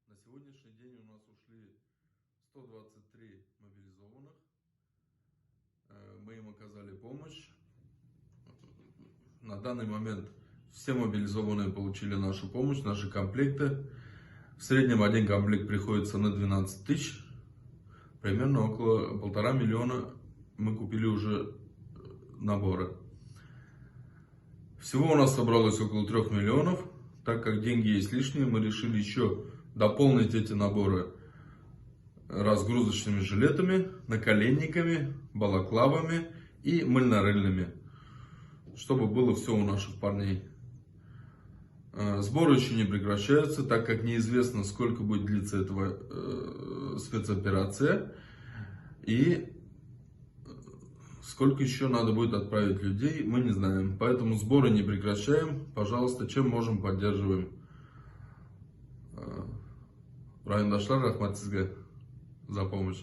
На сегодняшний день у нас ушли 123 мобилизованных. Мы им оказали помощь. На данный момент все мобилизованные получили нашу помощь, наши комплекты. В среднем один комплект приходится на 12 тысяч. Примерно около 1,5 миллиона мы купили уже наборы. Всего у нас собралось около 3 миллионов. Так как деньги есть лишние, мы решили еще дополнить эти наборы разгрузочными жилетами, наколенниками, балаклавами и мыльно-рыльными, чтобы было все у наших парней. Сборы еще не прекращаются, так как неизвестно, сколько будет длиться эта спецоперация и сколько еще надо будет отправить людей, мы не знаем. Поэтому сборы не прекращаем. Пожалуйста, чем можем, поддерживаем. Райондашлар, рахмат сизге за помощь.